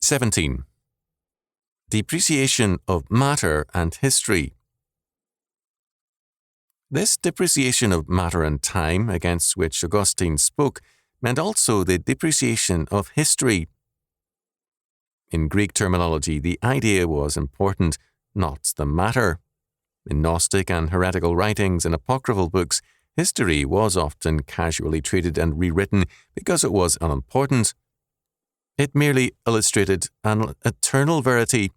17. Depreciation of matter and history. This depreciation of matter and time, against which Augustine spoke, meant also the depreciation of history. In Greek terminology, the idea was important, not the matter. In Gnostic and heretical writings and apocryphal books, history was often casually treated and rewritten because it was unimportant. It merely illustrated an eternal verity.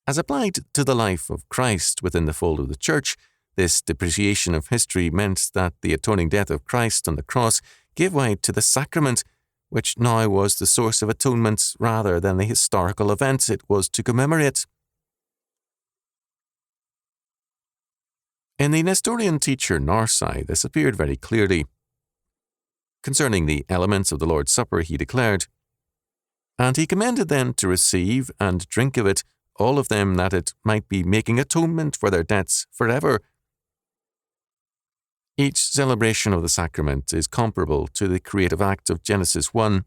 As applied to the life of Christ within the fold of the Church, this depreciation of history meant that the atoning death of Christ on the cross gave way to the sacrament, which now was the source of atonement rather than the historical event it was to commemorate. In the Nestorian teacher Narsi, this appeared very clearly. Concerning the elements of the Lord's Supper, he declared, "And he commanded them to receive and drink of it, all of them, that it might be making atonement for their debts forever." Each celebration of the sacrament is comparable to the creative act of Genesis 1.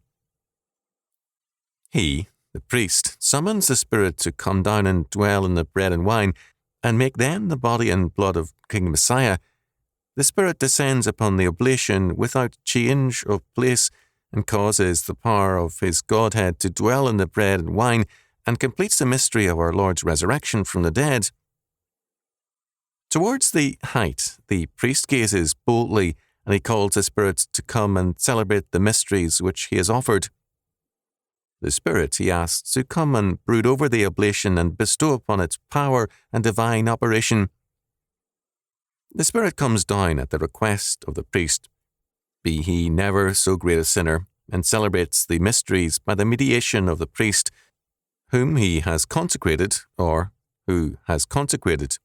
He, the priest, summons the Spirit to come down and dwell in the bread and wine, and make them the body and blood of King Messiah. The Spirit descends upon the oblation without change of place and causes the power of his Godhead to dwell in the bread and wine and completes the mystery of our Lord's resurrection from the dead. Towards the height, the priest gazes boldly, and he calls the Spirit to come and celebrate the mysteries which he has offered. The Spirit, he asks, to come and brood over the oblation and bestow upon its power and divine operation. The Spirit comes down at the request of the priest, be he never so great a sinner, and celebrates the mysteries by the mediation of the priest, whom he has consecrated, or who has consecrated.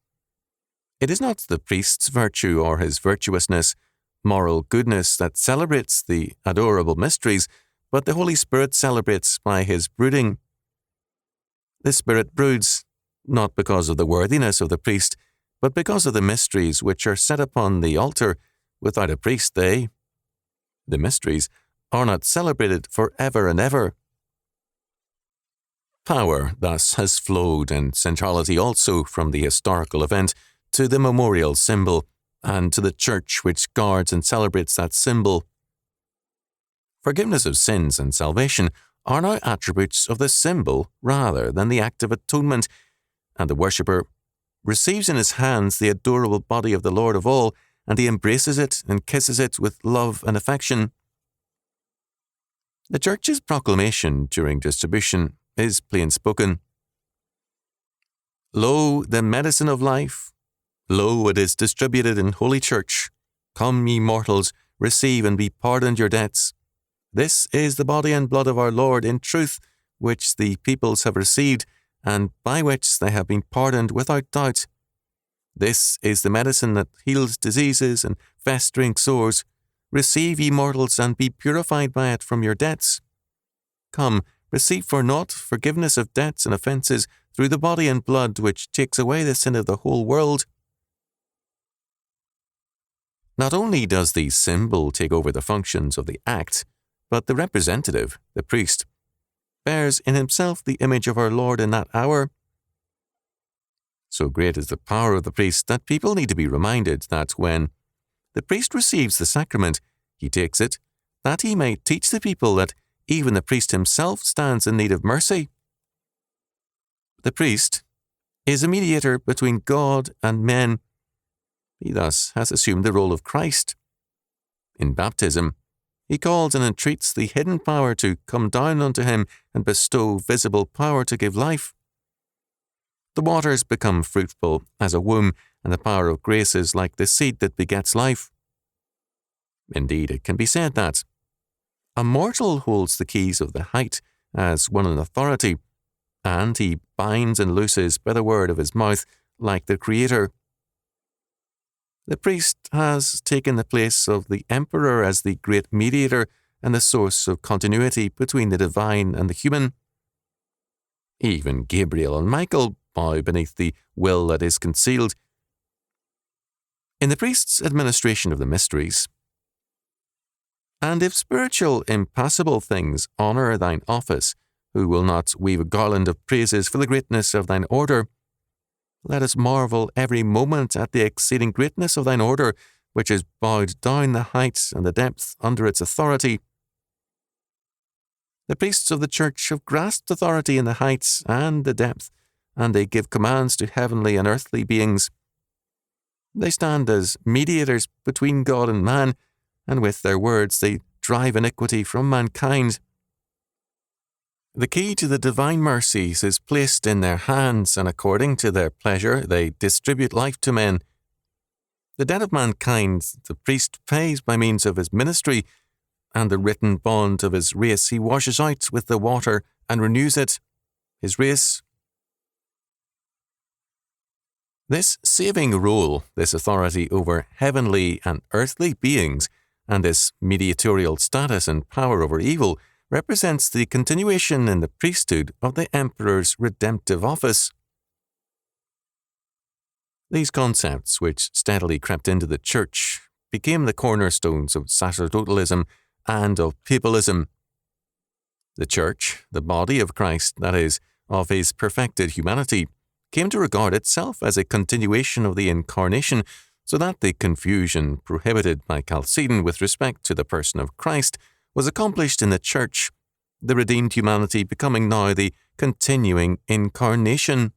It is not the priest's virtue or his virtuousness, moral goodness that celebrates the adorable mysteries, but the Holy Spirit celebrates by his brooding. The Spirit broods, not because of the worthiness of the priest, but because of the mysteries which are set upon the altar. Without a priest, the mysteries, are not celebrated for ever and ever. Power thus has flowed, and centrality also, from the historical event to the memorial symbol, and to the Church which guards and celebrates that symbol. Forgiveness of sins and salvation are now attributes of the symbol rather than the act of atonement, and the worshipper receives in his hands the adorable body of the Lord of all, and he embraces it and kisses it with love and affection. The Church's proclamation during distribution is plain spoken. Lo, the medicine of life! Lo, it is distributed in Holy Church. Come, ye mortals, receive and be pardoned your debts. This is the body and blood of our Lord in truth, which the peoples have received, and by which they have been pardoned without doubt. This is the medicine that heals diseases and festering sores. Receive, ye mortals, and be purified by it from your debts. Come, receive for naught forgiveness of debts and offences through the body and blood which takes away the sin of the whole world. Not only does the symbol take over the functions of the act, but the representative, the priest, bears in himself the image of our Lord in that hour. So great is the power of the priest that people need to be reminded that when the priest receives the sacrament, he takes it, that he may teach the people that even the priest himself stands in need of mercy. The priest is a mediator between God and men. He thus has assumed the role of Christ. In baptism, he calls and entreats the hidden power to come down unto him and bestow visible power to give life. The waters become fruitful as a womb, and the power of grace is like the seed that begets life. Indeed, it can be said that a mortal holds the keys of the height as one in authority, and he binds and looses by the word of his mouth like the Creator. The priest has taken the place of the emperor as the great mediator and the source of continuity between the divine and the human. Even Gabriel and Michael bow beneath the will that is concealed. In the priest's administration of the mysteries, and if spiritual impassible things honour thine office, who will not weave a garland of praises for the greatness of thine order? Let us marvel every moment at the exceeding greatness of thine order, which has bowed down the height and the depth under its authority. The priests of the church have grasped authority in the heights and the depth, and they give commands to heavenly and earthly beings. They stand as mediators between God and man, and with their words they drive iniquity from mankind. The key to the divine mercies is placed in their hands, and according to their pleasure they distribute life to men. The debt of mankind the priest pays by means of his ministry, and the written bond of his race he washes out with the water and renews it, his race. This saving role, this authority over heavenly and earthly beings, and this mediatorial status and power over evil represents the continuation in the priesthood of the emperor's redemptive office. These concepts, which steadily crept into the church, became the cornerstones of sacerdotalism and of papalism. The church, the body of Christ, that is, of his perfected humanity, came to regard itself as a continuation of the incarnation, so that the confusion prohibited by Chalcedon with respect to the person of Christ was accomplished in the church, the redeemed humanity becoming now the continuing incarnation.